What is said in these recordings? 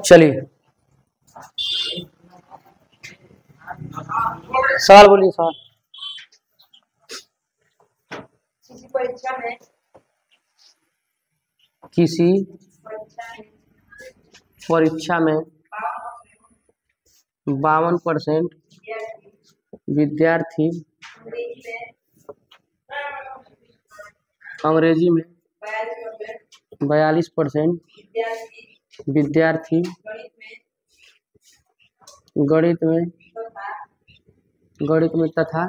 चलिए सवाल बोलिए सवाल। किसी परीक्षा में किसी परीक्षा में 52% विद्यार्थी अंग्रेजी में 42% विद्यार्थी गणित में तथा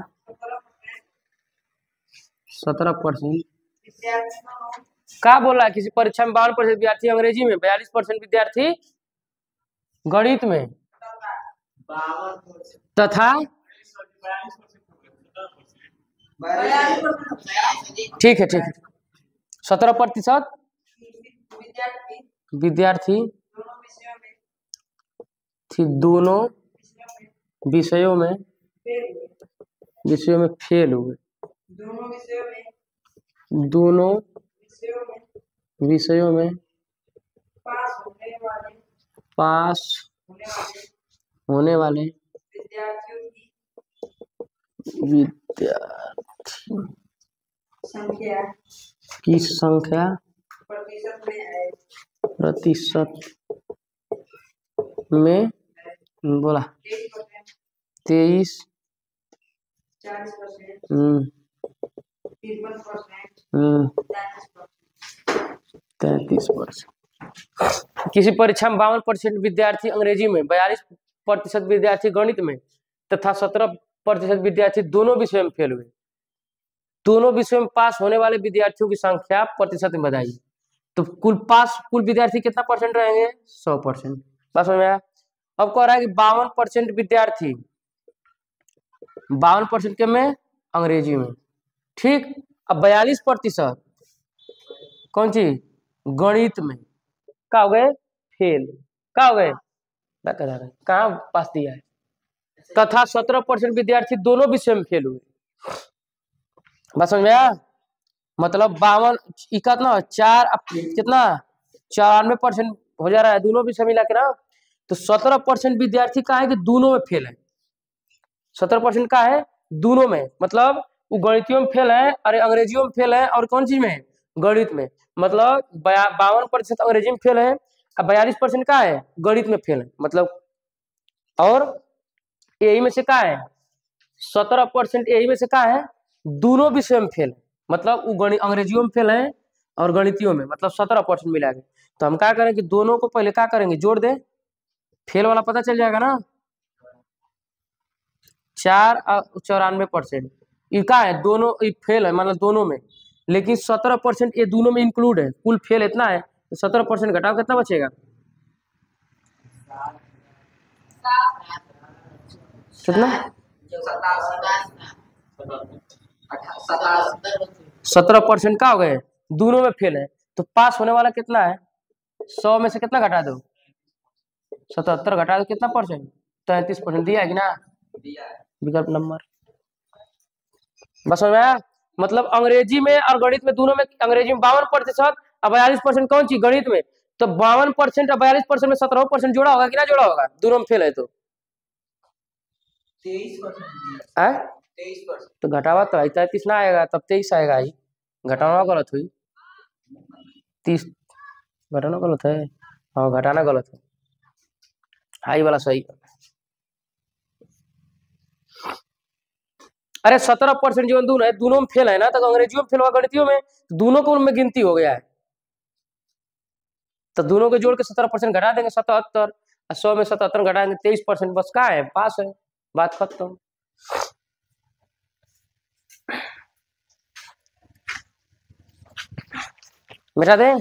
17% क्या बोला है? किसी परीक्षा में 52% विद्यार्थी अंग्रेजी में, 42% विद्यार्थी गणित में तथा ठीक है 17% विद्यार्थी दोनों विषयों में फेल हुए। दोनों विषयों में पास होने वाले विद्यार्थी की संख्या प्रतिशत में बोला 23 33%। किसी परीक्षा में 52% विद्यार्थी अंग्रेजी में, 42% विद्यार्थी गणित में तथा 17% विद्यार्थी दोनों विषयों में फेल हुए। दोनों विषयों में पास होने वाले विद्यार्थियों की संख्या प्रतिशत में बताइए। तो कुल विद्यार्थी कितना परसेंट रहेंगे? 100%। बस समझ में आया? अब कह रहा है कि 52% विद्यार्थी 52% के में अंग्रेजी में, ठीक। अब 42% कौन सी? गणित में। क्या हो गए? फेल। क्या हो गए? कहाँ पास दिया है? तथा 17% विद्यार्थी दोनों विषय में फेल हुए। बस समझ में आया? मतलब 52 कितना 94% हो जा रहा है दोनों विषय मिला के ना। तो 17% विद्यार्थी का है कि दोनों में फेल है। 17% का है दोनों में, मतलब वो गणितियों में फेल है, अरे अंग्रेजियों में फेल है, और कौन चीज में? गणित में। मतलब 52% अंग्रेजी में फेल है और 42% का है गणित में फेल है। मतलब और यही में से का है 17% यही में से का है दोनों विषय में फेल है। मतलब वो गणित अंग्रेजियों में फेल है और गणितियों में, मतलब 17% मिला के। तो हम क्या करेंगे? दोनों को पहले क्या करेंगे? जोड़ दे, फेल वाला पता चल जाएगा ना। 4 और 94% ये क्या है? दोनों फेल है, मतलब दोनों में, लेकिन 17% ये दोनों में इंक्लूड है। कुल फेल इतना है तो 17% घटाओ कितना बचेगा? कितना? 17% का हो गए दोनों में फेल है। तो पास होने वाला कितना है? 100 में से कितना घटा दो? 77 घटा दो कितना परसेंट? 33% दिया है कि ना? विकल्प नंबर। बस समझ में आया? मतलब अंग्रेजी में और गणित में दोनों में, अंग्रेजी में 52% और 42% कौन सी? गणित में। तो 52% और 42% में 17% जोड़ा होगा कि ना जोड़ा होगा? दोनों में फेल है तो 23%। तो घटावा तो 33 ना आएगा, तब 23 आएगा ही। घटाना गलत हुई, 30 घटाना गलत है। हाँ घटाना गलत है, हाई वाला सही। अरे 17% जो दोनों है दोनों में फेल है ना, तो अंग्रेजियों में फेल हुआ गणितियों में, दोनों को उनमें गिनती हो गया है। तो दोनों को जोड़ के 17% घटा देंगे 77, 100 में 77 घटाएंगे 23%, बस का है? पास है, बात खत्म। मिटा दें?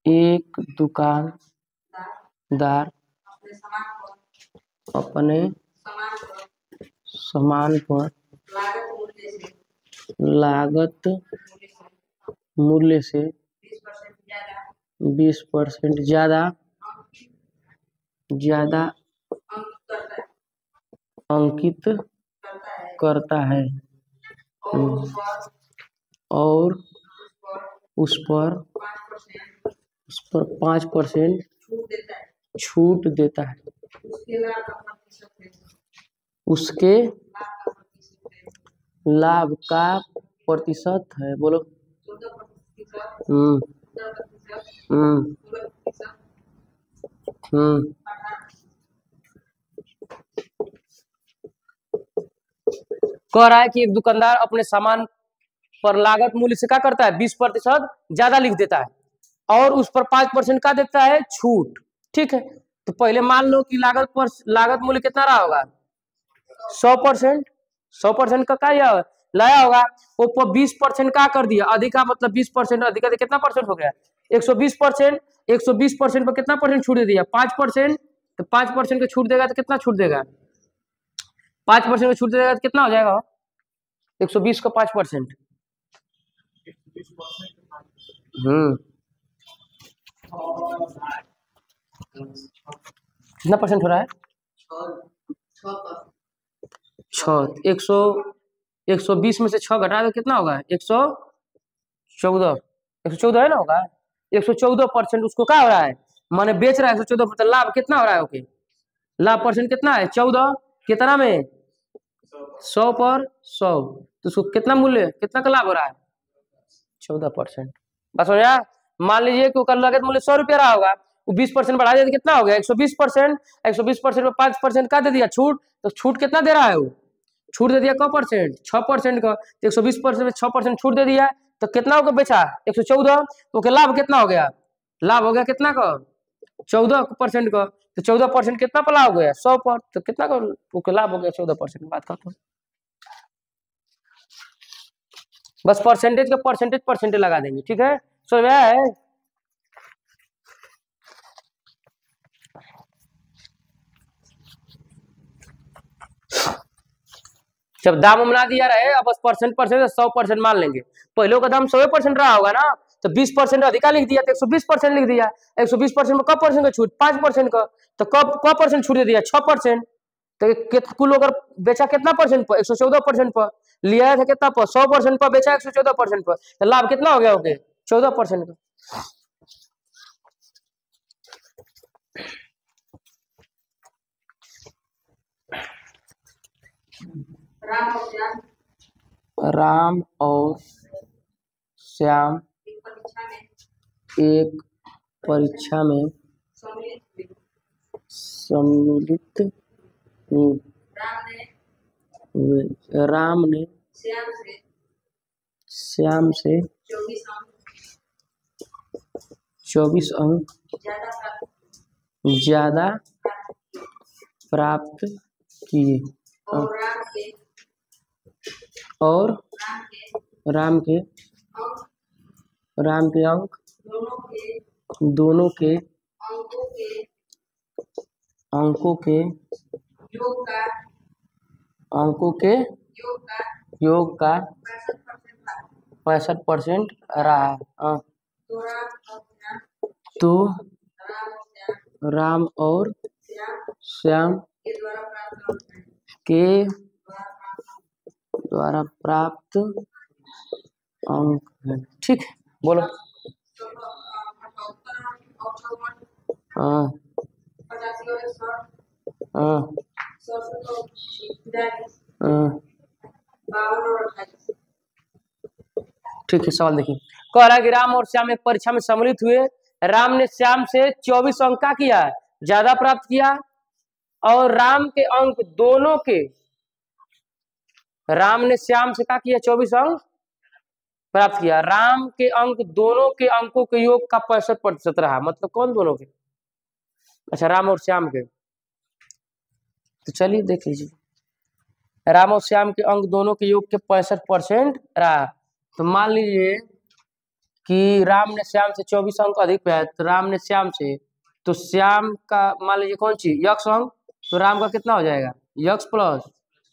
एक दुकानदार अपने सामान पर लागत मूल्य से 20% ज्यादा ज्यादा अंकित करता है और उस पर 5% छूट देता है। उसके लाभ का प्रतिशत है, बोलो। हम्म हम्म हम्म कह रहा है कि एक दुकानदार अपने सामान पर लागत मूल्य से क्या करता है, 20% ज्यादा लिख देता है और उस पर 5% का देता है छूट। ठीक है, तो पहले मान लो कि लागत मूल्य कितना रहा होगा, 100%। 100% का क्या लाया होगा, वो 20% का कर दिया, अधिका मतलब 20%, अधिका तो कितना परसेंट हो गया, 120%। 120% पर कितना परसेंट छूट दे दिया, 5%। तो 5% का छूट देगा तो कितना छूट देगा, 5% का छूट देगा तो कितना हो जाएगा, 120 का 5%। कितना परसेंट हो रहा है, 6। 120 में से 6 घटा दो कितना होगा, 114। 114 है ना होगा, 114% उसको क्या हो रहा है, माने बेच रहा है 114, मतलब लाभ कितना हो रहा है, ओके। लाभ परसेंट कितना है, 14 कितना में, 100 पर 100, तो उसको कितना मूल्य, कितना का लाभ हो रहा है, 14%। बस हो गया। मान लीजिए कि उसका लागत मूल्य 100 रुपया रहा होगा, वो 20% बढ़ा दिया तो कितना हो गया, 120%। 120% में 5% का दे दिया छूट, तो छूट कितना दे रहा है, वो छूट दे दिया क परसेंट, 6% का। तो 120% में 6% छूट दे दिया, तो कितना होगा बेचा, 114। तो लाभ कितना हो गया, लाभ हो गया कितना का, 14% का। तो 14% कितना पर लाभ हो गया, 100 पर, तो कितना का लाभ हो गया, 14%। बात खत्म। बस परसेंटेज का परसेंटेज लगा देंगे, ठीक है। समझ में आया है। जब दाम बना दिया रहे, अब बस परसेंट 100% मान लेंगे। पहले का दाम 100% रहा होगा ना, तो 20% अधिका लिख दिया, तो 120% लिख दिया। 120% में कब परसेंट का छूट, 5% का। तो कब परसेंट छूट दे दिया, 6%। तो कुल अगर बेचा कितना परसेंट पर, 114% पर। लिया था कितना पर, 100% पर, बेचा 114% पर। तो लाभ कितना हो गया, ओके, 14% का। राम और श्याम एक परीक्षा में सम्मिलित हुए। राम ने श्याम से 24 अंक ज्यादा प्राप्त किए और राम के अंक दोनों के अंकों के योग का 65% रहा। तो राम और श्याम के द्वारा प्राप्त अंक है, ठीक है, बोलो। हाँ हाँ ठीक है। सवाल देखिए, कह रहा है कि राम और श्याम एक परीक्षा में सम्मिलित हुए। राम ने श्याम से 24 अंक का किया, ज्यादा प्राप्त किया, और राम के अंक दोनों के, राम ने श्याम से क्या किया, 24 अंक प्राप्त किया। राम के अंक दोनों के अंकों के योग का 65% रहा, मतलब कौन दोनों के, अच्छा राम और श्याम के। तो चलिए देख लीजिए, राम और श्याम के अंक दोनों के योग के 65% रहा। तो मान लीजिए कि राम ने श्याम से 24 अंक अधिक पाया, तो राम ने श्याम से, तो श्याम का मान लीजिए कौन सी, यक्ष अंक, तो राम का कितना हो जाएगा, यक्ष प्लस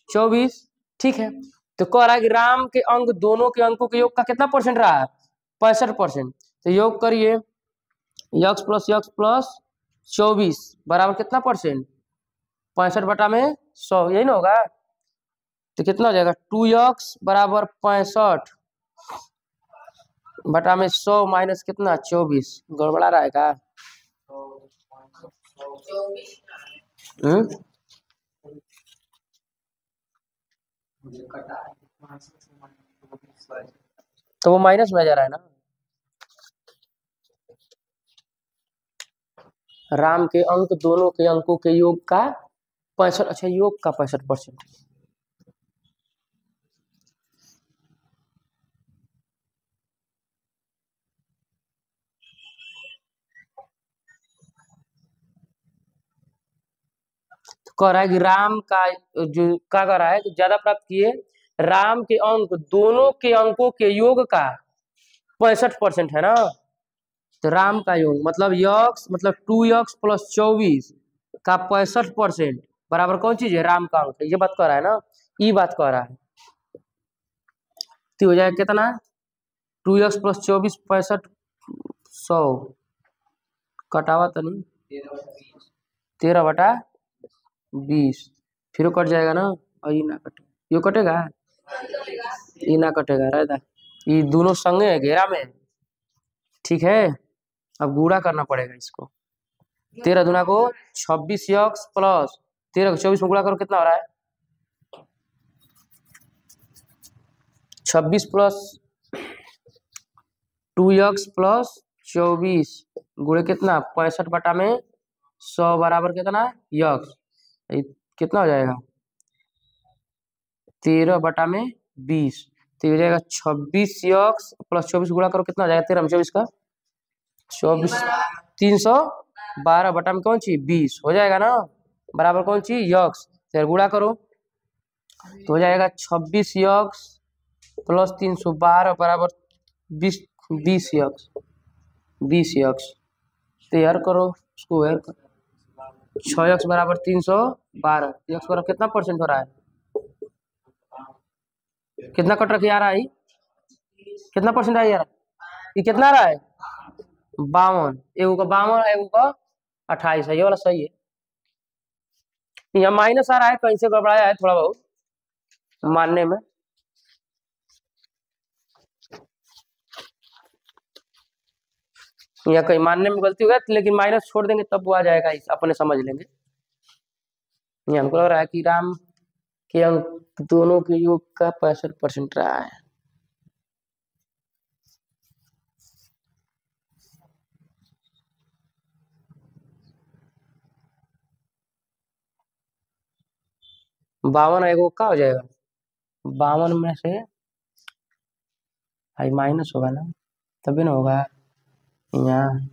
24, ठीक है। तो कह रहा है कि राम के अंक दोनों के अंकों के योग का कितना परसेंट रहा, 65%। तो योग करिए, यक्ष प्लस 24 बराबर कितना परसेंट, 65/100, यही ना होगा। तो कितना हो जाएगा, 2x बराबर 65/100 माइनस कितना 24, गड़बड़ा रहा है क्या? तो वो माइनस में जा रहा है ना। राम के अंक दोनों के अंकों के योग का 65, अच्छा योग का 65%। तो कह रहा है कि राम का जो क्या कह रहा है कि ज्यादा प्राप्त किए, राम के अंक दोनों के अंकों के योग का 65% है ना। तो राम का योग मतलब यक्स मतलब 2x + 24 का 65% बराबर कौन चीज है, राम का अंक है। ये बात कह रहा है ना, ये बात कह रहा है। तो हो जाएगा कितना, 2x + 24 65 100 कटावा तो नहीं, 13/20 फिर वो कट जाएगा ना, और ये ना कटे, ये कटेगा, ये ना कटेगा, रहता ये दोनों संगे है घेरा में, ठीक है। अब गुणा करना पड़ेगा इसको, 13 दूना को 26x प्लस 13 को 24 में गुणा करो कितना हो रहा है, 26 + 2x + 24 गुणे कितना 65/100 बराबर कितना यक्स, कितना हो जाएगा 13/20। तो हो जाएगा 26x + 24 गुणा करो कितना हो जाएगा, 13 में 24 का 24, 312 बटा में कौन सी 20 हो जाएगा ना, बराबर कौन सी यक्स। फिर गुणा करो तो हो जाएगा 26x + 312 बराबर 20 यक्स, 20 यक्स। तैयार करो उसको, 6x बराबर 312, यक्स बराबर कितना परसेंट हो रहा है, कितना कट रख आ रहा है, कितना परसेंट आ रहा है, ये कितना रहा है 52, एगो का 52 एगो का 28 है, ये वाला सही है। यहाँ माइनस आ रहा है, कहीं से गड़बड़ाया है थोड़ा बहुत मानने में। या कहीं मानने में गलती हो गया, लेकिन माइनस छोड़ देंगे तब वो आ जाएगा, अपने समझ लेंगे। ये हमको लग रहा है कि राम के अंक दोनों के योग का 65% रहा है। बावन एगो का हो जाएगा, 52 में से आई माइनस होगा ना, तभी ना होगा, यहाँ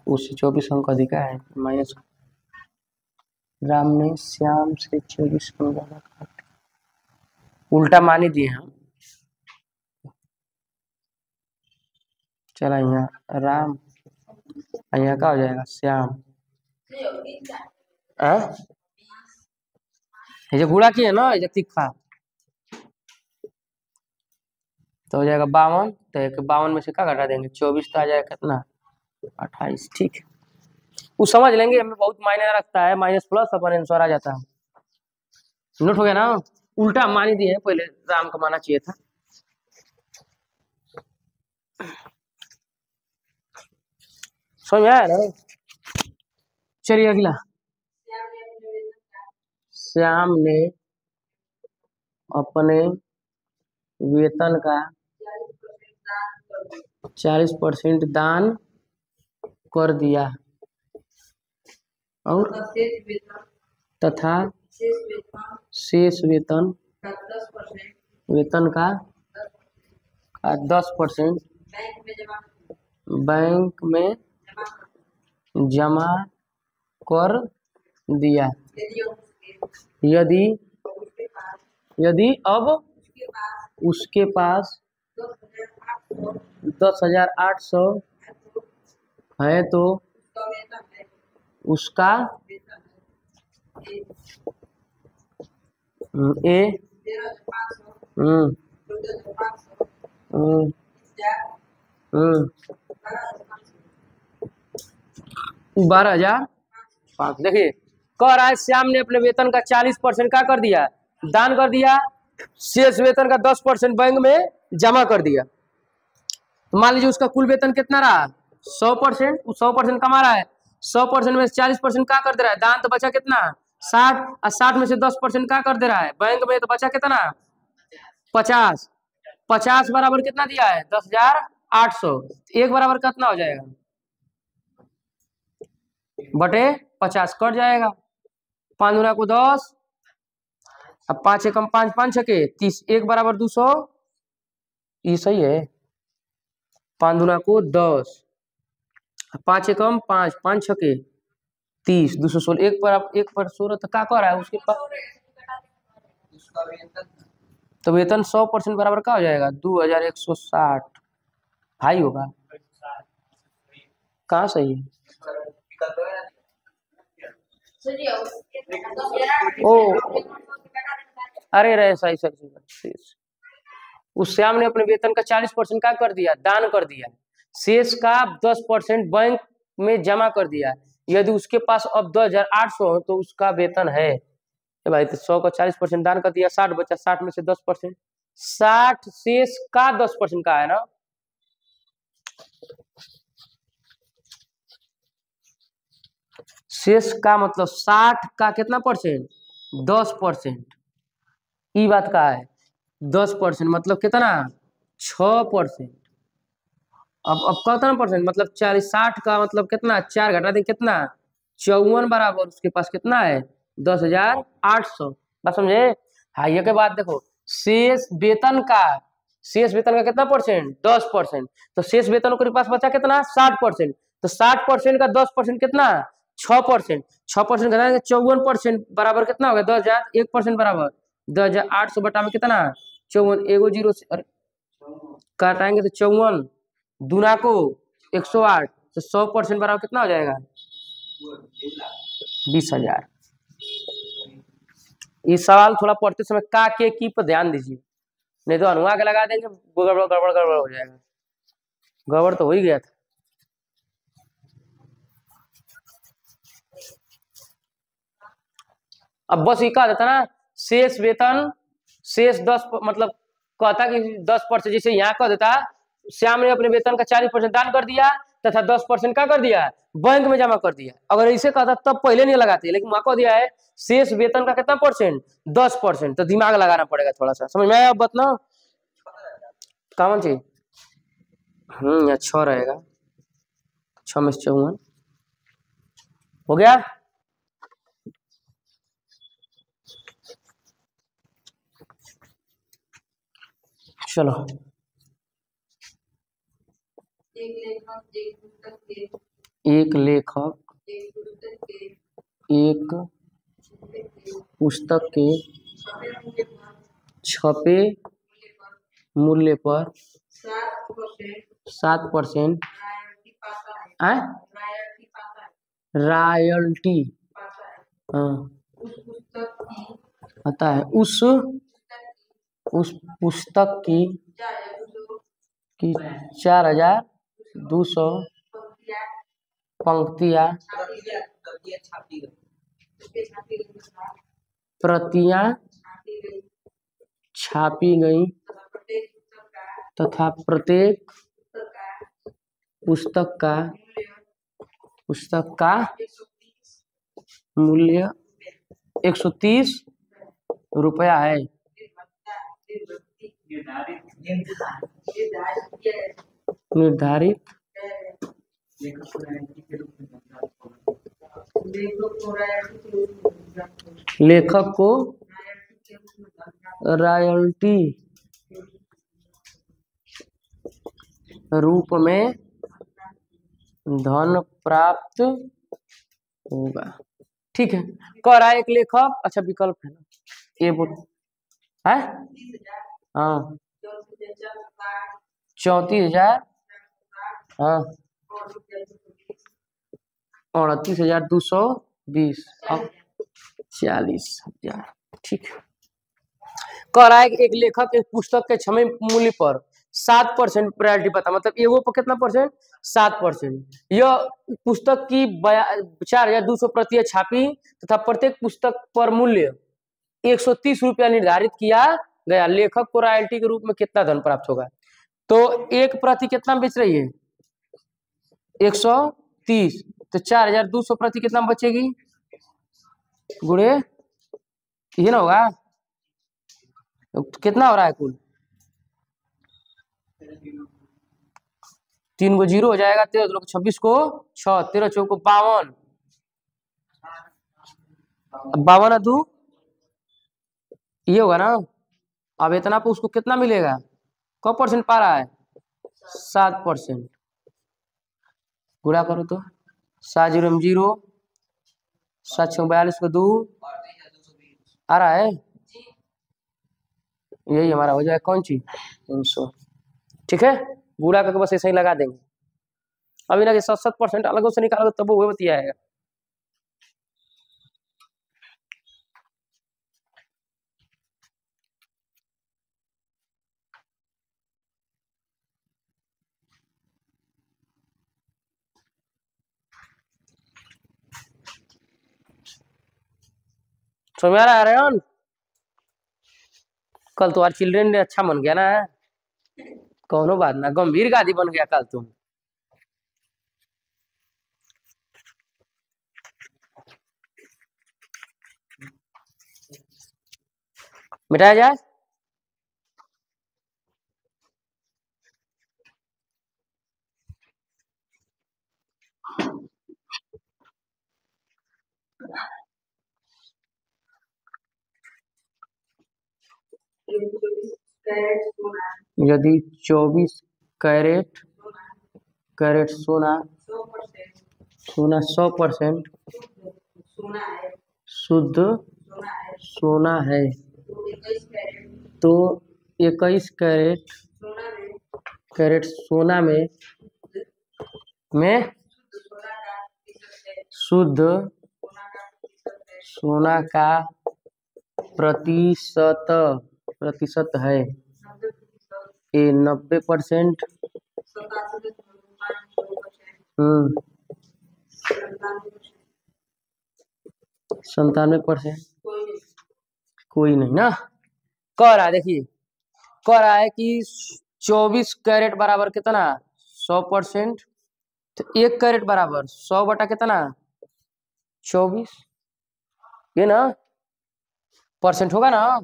उससे 24 अंक अधिक है माइनस। राम ने श्याम से 24 अंक ज्यादा काटे, उल्टा मान ही दिए हम। चला यहाँ राम, यहाँ का हो जाएगा श्याम, ये गुणा किए ना ये तीखा, तो हो जाएगा 52। तो 52 में से क्या घटा देंगे 24, तो आ जाएगा कितना 28, ठीक है। वो समझ लेंगे, हमें बहुत मायने रखता है, माइनस प्लस अपन आंसर आ जाता है। नोट हो गया ना, उल्टा मान ही दिए, पहले राम का माना चाहिए था। समझ में आया ना। चलिए अगला, श्याम ने अपने वेतन का 40% दान कर दिया और तथा शेष वेतन का 10% बैंक में जमा कर दिया। यदि अब उसके पास 10,800 है तो उसका ए 12,000 5। देखिए कह रहा है श्याम ने अपने वेतन का 40% क्या कर दिया, दान कर दिया, शेष वेतन का 10% बैंक में जमा कर दिया। तो मान लीजिए उसका कुल वेतन कितना रहा 100%, 100% कमा रहा है, 100% में से 40% क्या कर दे रहा है दान, तो बचा कितना 60, और 60 में से 10% क्या कर दे रहा है बैंक में, तो बचा कितना 50। 50 बराबर कितना दिया है 10,800। एक बराबर कितना हो जाएगा बटे 50 कट जाएगा, 5 गुना को 10, अब 5 एकम 5, 5 छके 30, 1 बराबर 200, ये सही है। 5 गुना को 10, 5 एकम 5, 5 छके 30, 216, 1 पर 16, तो क्या कर रहा है उसके पास, तो वेतन 100% बराबर क्या हो जाएगा 2160 भाई होगा। कहाँ सही है ओ, अरे रे सही सही। उस श्याम ने अपने वेतन का 40% क्या कर दिया दान कर दिया, शेष का 10% बैंक में जमा कर दिया। यदि उसके पास अब 2,800 हो तो उसका वेतन है भाई, तो 100 का 40% दान कर दिया, 60 बचा, 60 में से 10%, 60 शेष का 10% का है ना, शेष का मतलब 60 का कितना परसेंट 10%, ये बात का है 10% मतलब कितना 6%। अब कितना परसेंट मतलब 40, 60 का मतलब कितना 4 घटा दें कितना 54 बराबर उसके पास कितना है 10,800। बात समझे। हाँ ये के बाद देखो शेष वेतन का कितना परसेंट 10%, तो शेष वेतन के पास बचा कितना 60%, तो 60% का 10% कितना 6%, 6% घटाएंगे 54% बराबर कितना हो गया 10,000, 1% बराबर 10,800 बटा में कितना 54, एगो जीरो से काटाएंगे तो 54 दूना को 108, तो 100% बराबर कितना हो जाएगा 20,000। ये सवाल थोड़ा पढ़ते समय का के की पर ध्यान दीजिए, नहीं तो अनुआ के लगा देंगे गड़बड़ गड़बड़ गड़बड़ हो जाएगा। गड़बड़ तो हो ही गया था। अब बस ये कहा देता ना शेष वेतन शेष 10 मतलब कहता कि 10%, जैसे यहाँ कह देता श्याम ने अपने वेतन का 40% दान कर दिया तथा 10% क्या कर दिया बैंक में जमा कर दिया। अगर ऐसे कहता तब पहले नहीं लगाते, लेकिन वहां कह दिया है शेष वेतन का कितना परसेंट 10%, तो दिमाग लगाना पड़ेगा थोड़ा सा, समझ में आया अब बतना कौन चीज अच्छा रहेगा 6 में 54 हो गया। चलो एक लेखक एक पुस्तक के छपे मूल्य पर 7% रॉयल्टी आता है उस पुस्तक की 4,200 पंक्तियां प्रतियां छापी गई तथा प्रत्येक पुस्तक का मूल्य 130 रुपया है। निर्धारित लेखक को रॉयल्टी रूप में धन प्राप्त होगा। ठीक है, कह रहा है एक लेखक, अच्छा विकल्प है ना ये बोल है हाँ 34,000 हाँ 38,220 अब 40,000। ठीक है, कह रहा है कि एक लेखक एक पुस्तक के छपे मूल्य पर 7% प्रायोरिटी पता, मतलब एगो पर कितना परसेंट, 7%। यह पुस्तक की 4200 प्रतियां छापी तथा प्रत्येक पुस्तक पर मूल्य 130 रुपया निर्धारित किया गया। लेखक को रॉयल्टी के रूप में कितना धन प्राप्त होगा? तो एक प्रति कितना बेच रही है? 130, तो 4200 प्रति कितना बचेगी? गुणे ये ना होगा, तो कितना हो रहा है कुल? 3 को 0 हो जाएगा, 13 26 को 6, 13 चौक को 52, 52 2 ये होगा ना। अब इतना पे उसको कितना मिलेगा? क परसेंट पा रहा है? 7%। गुणा करो तो 7 0 में 0, 7 6 42 को 2 आ रहा है। यही हमारा हो जाएगा कौन सी 300। ठीक है, गुणा करके बस ऐसे ही लगा देंगे। अभी ना कि 7% अलग से निकालोगे तब वो बतियाएगा। समझ में आ रहा है? कल तो आज चिल्ड्रेन डे अच्छा बन गया ना, कोनो बात ना, गंभीर गादी बन गया कल तुम। मिटाया जाए? यदि 24 कैरेट कैरेट सोना 100% शुद्ध सोना है, तो 21 कैरेट सोना में शुद्ध सोना का प्रतिशत है ये 90%। 97% कोई नहीं ना। कह रहा है, देखिए कह रहा है कि 24 कैरेट बराबर कितना? 100%। तो 1 कैरेट बराबर 100 बटा कितना? 24, ये ना परसेंट होगा ना।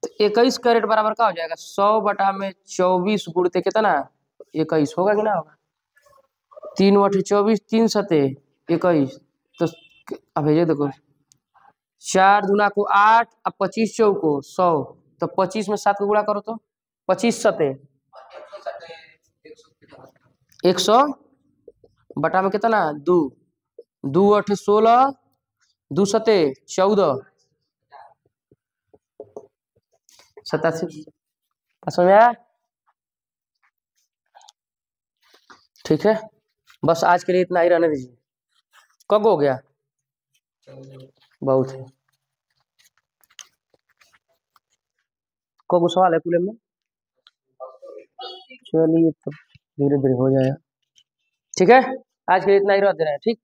तो 21 कैरेट बराबर क्या हो जाएगा? 100 बटा में 24 गुणते कितना? 21 होगा कि ना होगा? 3 बटे 24, 3 सते 21। तो अब ये देखो 4 दूना को 8, अब 25 चौको 100, तो 25 में 7 को गुणा करो तो 25 सते 100 बटा में कितना? 2, 2 8 16, 2 सते 14, 87। समझ में आया? ठीक है, बस आज के लिए इतना ही रहने दीजिए। कब हो गया? बहुत है। कब सवाल है कुल में? चलिए तो धीरे धीरे हो जाएगा। ठीक है, आज के लिए इतना ही रह दे रहे हैं। ठीक।